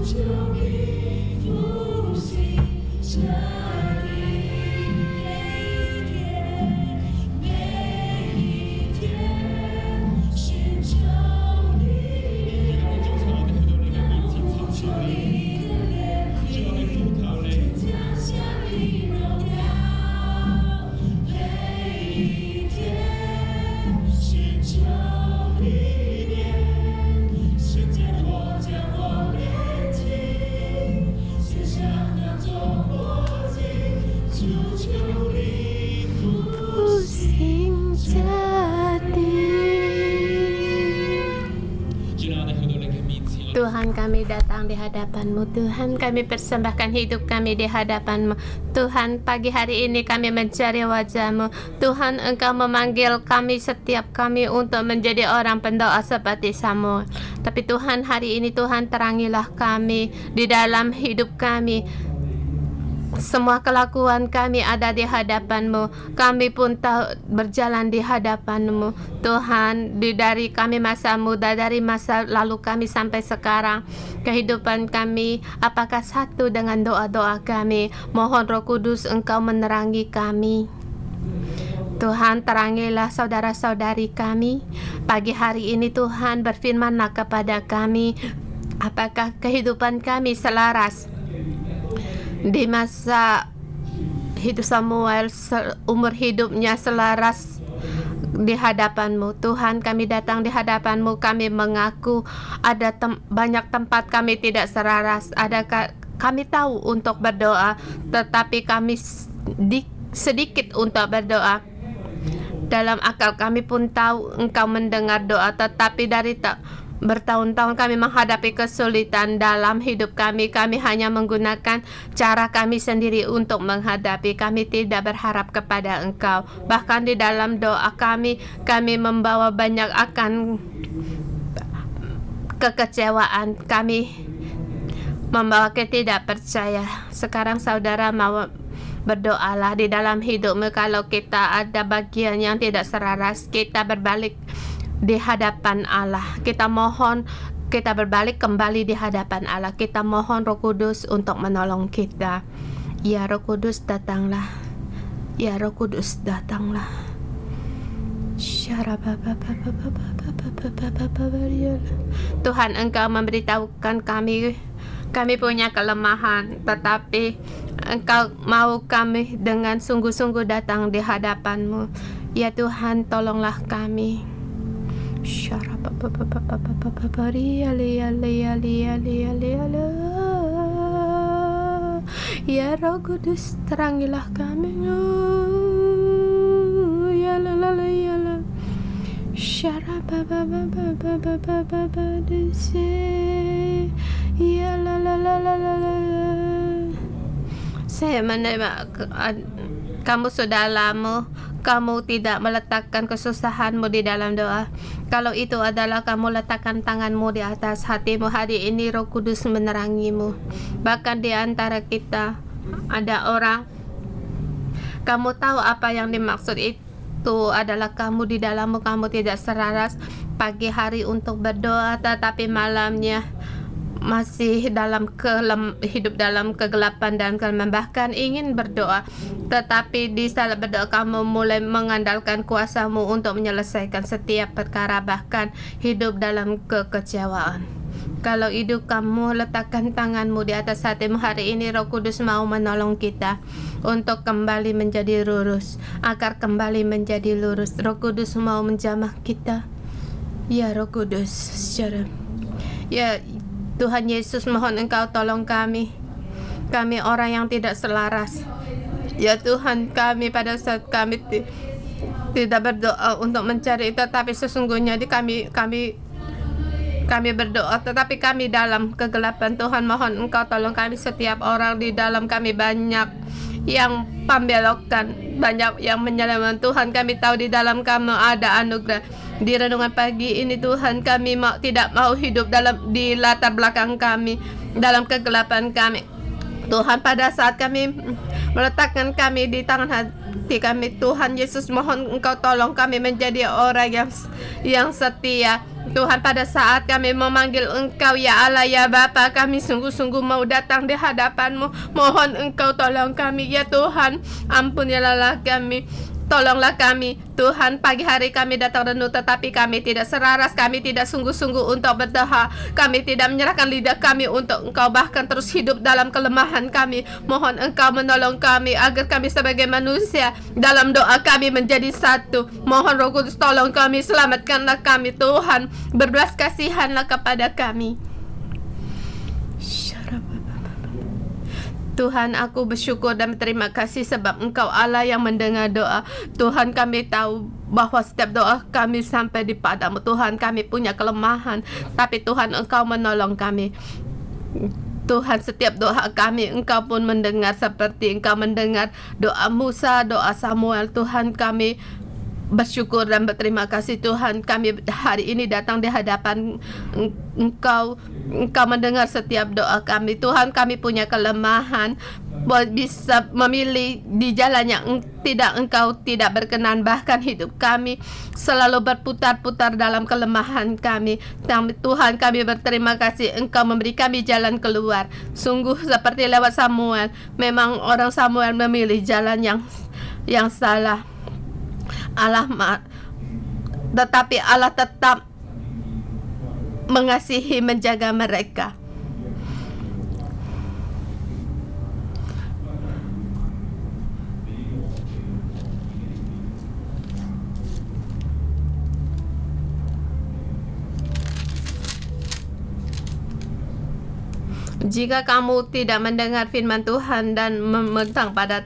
To Tuhan, kami datang di hadapan-Mu. Tuhan, kami persembahkan hidup kami di hadapan-Mu. Tuhan, pagi hari ini kami mencari wajah-Mu. Tuhan, Engkau memanggil kami, setiap kami, untuk menjadi orang pendoa seperti Samuel. Tapi Tuhan, hari ini Tuhan, terangilah kami di dalam hidup kami. Semua kelakuan kami ada di hadapan-Mu. Kami pun tahu berjalan di hadapan-Mu. Tuhan, dari kami masa muda, dari masa lalu kami sampai sekarang, kehidupan kami apakah satu dengan doa-doa kami? Mohon Roh Kudus Engkau menerangi kami. Tuhan, terangilah saudara-saudari kami. Pagi hari ini Tuhan, berfirman-Lah kepada kami, apakah kehidupan kami selaras di masa hidup Samuel, umur hidupnya selaras di hadapan-Mu. Tuhan, kami datang di hadapan-Mu, kami mengaku ada banyak tempat kami tidak selaras. Kami tahu untuk berdoa, tetapi kami sedikit untuk berdoa. Dalam akal kami pun tahu Engkau mendengar doa, tetapi dari bertahun-tahun kami menghadapi kesulitan dalam hidup kami. Kami hanya menggunakan cara kami sendiri untuk menghadapi. Kami tidak berharap kepada Engkau. Bahkan di dalam doa kami membawa banyak akan kekecewaan. Kami membawa ketidakpercaya. Sekarang saudara mau berdoalah di dalam hidupmu. Kalau kita ada bagian yang tidak selaras, kita berbalik di hadapan Allah. Kita mohon, kita berbalik kembali di hadapan Allah. Kita mohon Roh Kudus untuk menolong kita. Ya Roh Kudus, datanglah. Ya Roh Kudus, datanglah. Tuhan, Engkau memberitahukan kami punya kelemahan, tetapi Engkau mau kami dengan sungguh-sungguh datang di hadapan-Mu. Ya Tuhan, tolonglah kami. Ya Roh Kudus, terangilah kami. Ya la la la ya la. Ya la la la la la. Saya menerima kamu sudah lama. Kamu tidak meletakkan kesusahanmu di dalam doa. Kalau itu adalah kamu letakkan tanganmu di atas hatimu, hari ini Roh Kudus menerangimu. Bahkan di antara kita ada orang, kamu tahu apa yang dimaksud itu adalah kamu di dalammu, kamu tidak selaras pagi hari untuk berdoa, tetapi malamnya masih hidup dalam kegelapan dan kelemahan, bahkan ingin berdoa, tetapi di saat berdoa kamu mulai mengandalkan kuasamu untuk menyelesaikan setiap perkara, bahkan hidup dalam kekecewaan. Kalau hidup kamu, letakkan tanganmu di atas hatimu. Hari ini Roh Kudus mau menolong kita untuk kembali menjadi lurus, agar kembali menjadi lurus. Roh Kudus mau menjamah kita. Ya Roh Kudus, ya Tuhan Yesus, mohon Engkau tolong kami. Kami orang yang tidak selaras. Ya Tuhan, kami pada saat kami tidak berdoa untuk mencari itu, tapi sesungguhnya kami berdoa, tetapi kami dalam kegelapan. Tuhan, mohon Engkau tolong kami. Setiap orang di dalam kami banyak yang pembelokan, banyak yang menyelamatkan. Tuhan, kami tahu di dalam kami ada anugerah. Di renungan pagi ini Tuhan, kami tidak mau hidup di latar belakang kami, dalam kegelapan kami. Tuhan, pada saat kami meletakkan kami di tangan hati kami, Tuhan Yesus, mohon Engkau tolong kami menjadi orang yang setia. Tuhan, pada saat kami memanggil Engkau, ya Allah, ya Bapa, kami sungguh-sungguh mau datang di hadapan-Mu. Mohon Engkau tolong kami, ya Tuhan, ampunilah kami. Tolonglah kami, Tuhan. Pagi hari kami datang renung, tetapi kami tidak selaras. Kami tidak sungguh-sungguh untuk berdoa. Kami tidak menyerahkan lidah kami untuk Engkau, bahkan terus hidup dalam kelemahan kami. Mohon Engkau menolong kami, agar kami sebagai manusia dalam doa kami menjadi satu. Mohon Roh Kudus tolong kami, selamatkanlah kami Tuhan. Berbelas kasihanlah kepada kami. Tuhan, aku bersyukur dan berterima kasih sebab Engkau Allah yang mendengar doa. Tuhan, kami tahu bahwa setiap doa kami sampai di padamu. Tuhan, kami punya kelemahan, tapi Tuhan, Engkau menolong kami. Tuhan, setiap doa kami Engkau pun mendengar, seperti Engkau mendengar doa Musa, doa Samuel. Tuhan, kami bersyukur dan berterima kasih. Tuhan, kami hari ini datang di hadapan Engkau. Engkau mendengar setiap doa kami. Tuhan, kami punya kelemahan, bisa memilih di jalan yang Engkau tidak berkenan. Bahkan hidup kami selalu berputar-putar dalam kelemahan kami. Tuhan, kami berterima kasih Engkau memberi kami jalan keluar. Sungguh seperti lewat Samuel, memang orang Samuel memilih jalan yang salah. Tetapi Allah tetap mengasihi, menjaga mereka. Jika kamu tidak mendengar firman Tuhan dan memegang pada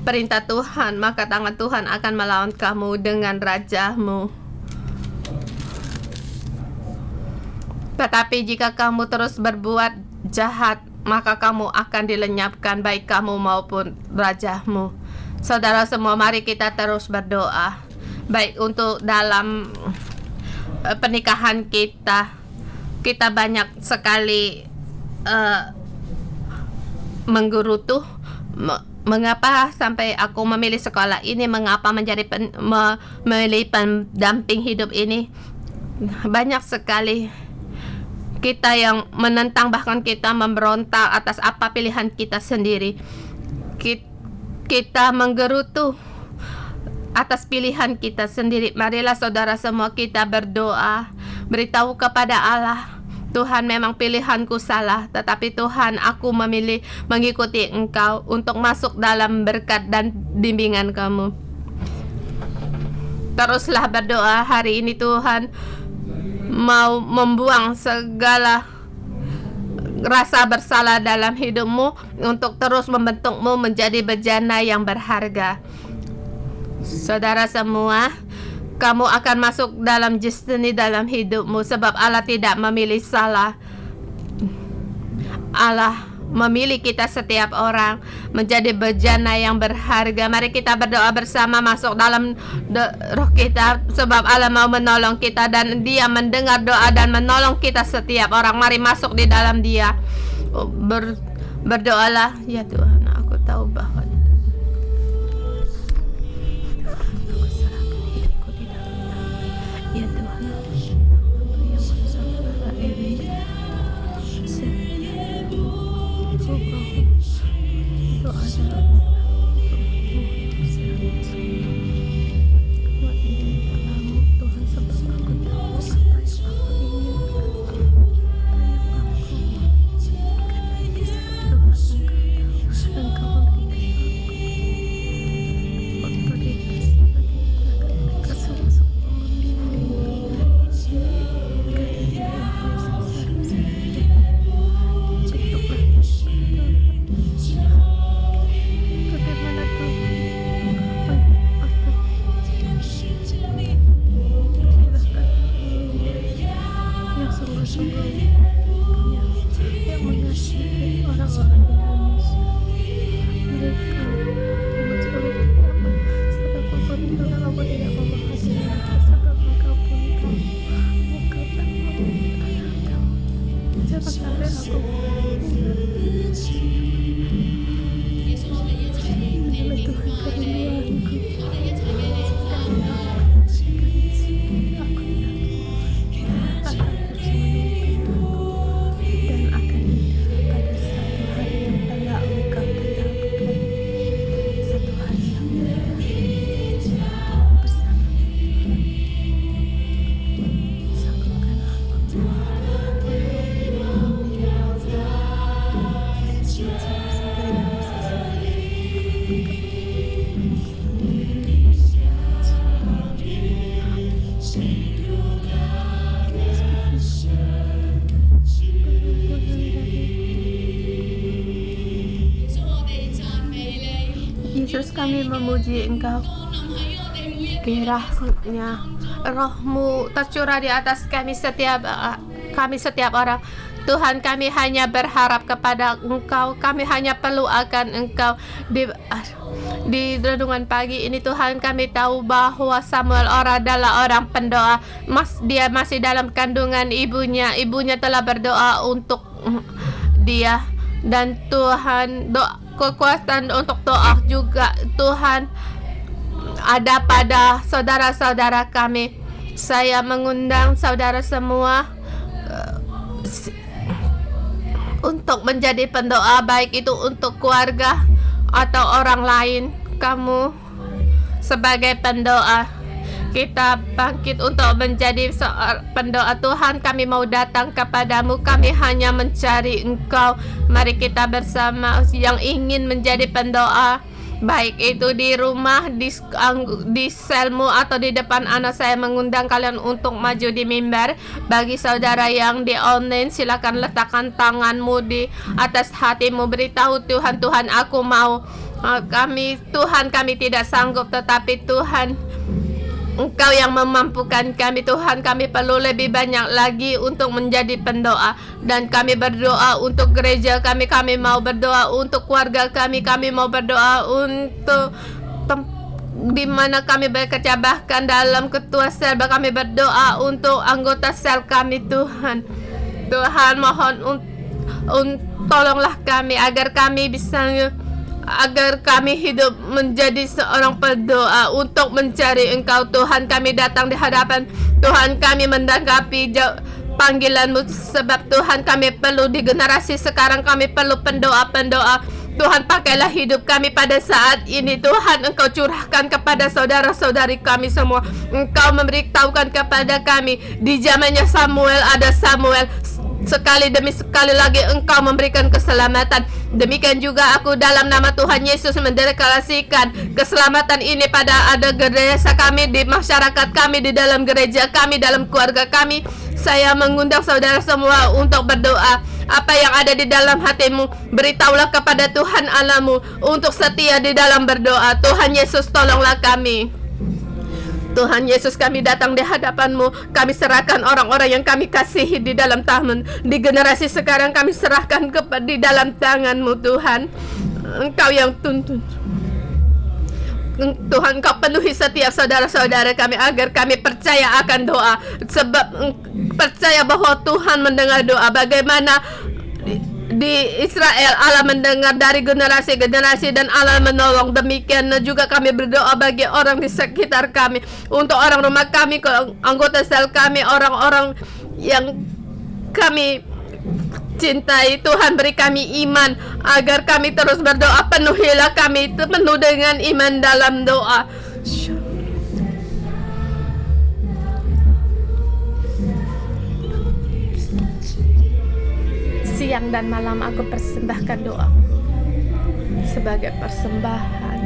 perintah Tuhan, maka tangan Tuhan akan melawan kamu dengan rajamu. Tetapi jika kamu terus berbuat jahat, maka kamu akan dilenyapkan, baik kamu maupun rajamu. Saudara semua, mari kita terus berdoa, baik untuk dalam pernikahan kita. Kita banyak sekali menggerutu. Mengapa sampai aku memilih sekolah ini? Mengapa memilih pendamping hidup ini? Banyak sekali kita yang menentang, bahkan kita memberontak atas apa pilihan kita sendiri. Kita menggerutu atas pilihan kita sendiri. Marilah saudara semua kita berdoa, beritahu kepada Allah, Tuhan, memang pilihanku salah, tetapi Tuhan, aku memilih mengikuti Engkau untuk masuk dalam berkat dan bimbingan Kamu. Teruslah berdoa hari ini. Tuhan mau membuang segala rasa bersalah dalam hidupmu untuk terus membentukmu menjadi bejana yang berharga. Saudara semua, kamu akan masuk dalam destiny dalam hidupmu sebab Allah tidak memilih salah. Allah memilih kita setiap orang menjadi bejana yang berharga. Mari kita berdoa bersama, masuk dalam roh kita, sebab Allah mau menolong kita dan Dia mendengar doa dan menolong kita setiap orang. Mari masuk di dalam Dia. Berdoalah, ya Tuhan, aku tahu bahwa kami memuji Engkau. Kiranya Roh-Mu tercurah di atas kami setiap orang. Tuhan, kami hanya berharap kepada Engkau. Kami hanya perlu akan Engkau. Di renungan pagi ini Tuhan, kami tahu bahwa Samuel adalah orang pendoa. Dia masih dalam kandungan ibunya. Ibunya telah berdoa untuk dia. Dan Tuhan, kekuatan untuk doa juga Tuhan ada pada saudara-saudara kami. Saya mengundang saudara semua untuk menjadi pendoa, baik itu untuk keluarga atau orang lain. Kamu sebagai pendoa, kita bangkit untuk menjadi pendoa. Tuhan, kami mau datang kepadamu. Kami hanya mencari Engkau. Mari kita bersama yang ingin menjadi pendoa, baik itu di rumah, di selmu atau di depan anak. Saya mengundang kalian untuk maju di mimbar. Bagi saudara yang di online, silakan letakkan tanganmu di atas hatimu. Beritahu Tuhan, Tuhan, aku mau. Tuhan, kami tidak sanggup, tetapi Tuhan, Engkau yang memampukan kami. Tuhan, kami perlu lebih banyak lagi untuk menjadi pendoa. Dan kami berdoa untuk gereja kami. Kami mau berdoa untuk keluarga kami. Kami mau berdoa untuk di mana kami bekerja, bahkan dalam ketua sel. Kami berdoa untuk anggota sel kami. Tuhan, mohon tolonglah kami agar kami hidup menjadi seorang pendoa untuk mencari Engkau. Tuhan, kami datang di hadapan Tuhan, kami mendanggapi panggilan-Mu, sebab Tuhan, kami perlu di generasi sekarang, kami perlu pendoa-pendoa. Tuhan, pakailah hidup kami pada saat ini. Tuhan, Engkau curahkan kepada saudara-saudari kami semua. Engkau memberitahukan kepada kami di zamannya Samuel ada Samuel. Sekali demi sekali lagi Engkau memberikan keselamatan. Demikian juga aku dalam nama Tuhan Yesus mendeklarasikan keselamatan ini pada gereja kami, di masyarakat kami, di dalam gereja kami, dalam keluarga kami. Saya mengundang saudara semua untuk berdoa. Apa yang ada di dalam hatimu, beritahulah kepada Tuhan Allahmu untuk setia di dalam berdoa. Tuhan Yesus, tolonglah kami. Tuhan Yesus, kami datang di hadapan-Mu. Kami serahkan orang-orang yang kami kasihi di dalam tangan. Di generasi sekarang kami serahkan di dalam tangan-Mu, Tuhan. Engkau yang tuntun. Tuhan, Engkau penuhi setiap saudara-saudara kami agar kami percaya akan doa. Sebab percaya bahwa Tuhan mendengar doa. Bagaimana di Israel Allah mendengar dari generasi ke generasi dan Allah menolong. Demikian juga kami berdoa bagi orang di sekitar kami, untuk orang rumah kami, anggota sel kami, orang-orang yang kami cintai. Tuhan, beri kami iman agar kami terus berdoa. Penuhilah kami penuh dengan iman dalam doa. Siang dan malam aku persembahkan doa sebagai persembahan.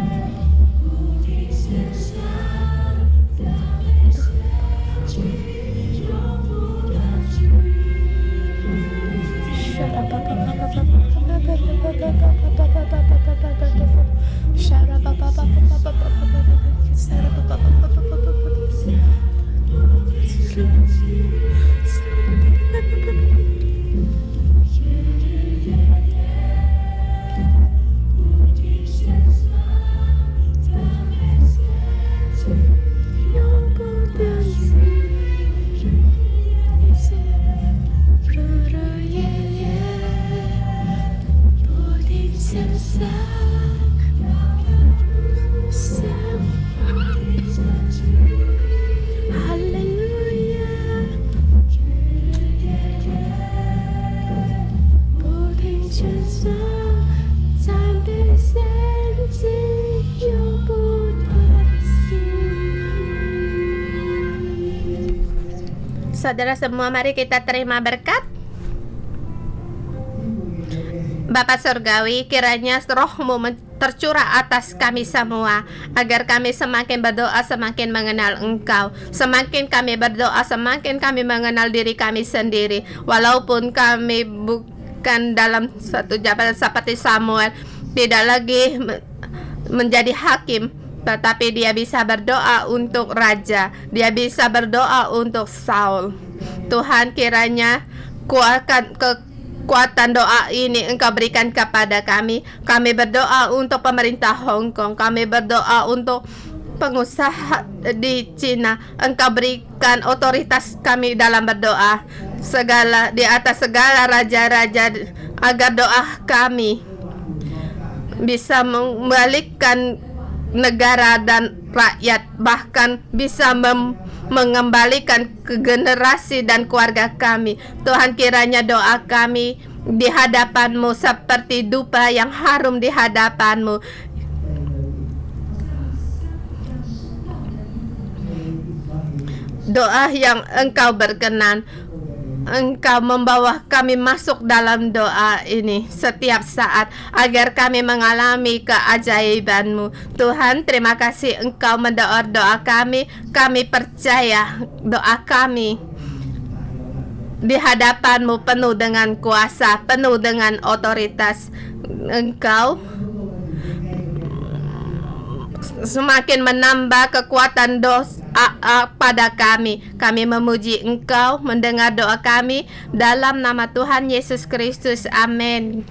Saudara semua, mari kita terima berkat. Bapa Surgawi, kiranya Roh-Mu tercurah atas kami semua, agar kami semakin berdoa, semakin mengenal Engkau. Semakin kami berdoa, semakin kami mengenal diri kami sendiri. Walaupun kami bukan dalam satu jabatan seperti Samuel, tidak lagi menjadi hakim, tetapi dia bisa berdoa untuk raja, dia bisa berdoa untuk Saul. Tuhan, kiranya kekuatan doa ini Engkau berikan kepada kami. Kami berdoa untuk pemerintah Hong Kong, kami berdoa untuk pengusaha di Cina. Engkau berikan otoritas kami dalam berdoa di atas segala raja-raja, agar doa kami bisa membalikkan negara dan rakyat, bahkan bisa mengembalikan ke generasi dan keluarga kami. Tuhan, kiranya doa kami di hadapan-Mu seperti dupa yang harum di hadapan-Mu. Doa yang Engkau berkenan. Engkau membawa kami masuk dalam doa ini setiap saat, agar kami mengalami keajaiban-Mu. Tuhan, terima kasih Engkau mendengar doa kami. Kami percaya doa kami di hadapan-Mu penuh dengan kuasa, penuh dengan otoritas. Engkau semakin menambah kekuatan dosa pada kami. Kami memuji Engkau, mendengar doa kami dalam nama Tuhan Yesus Kristus. Amin.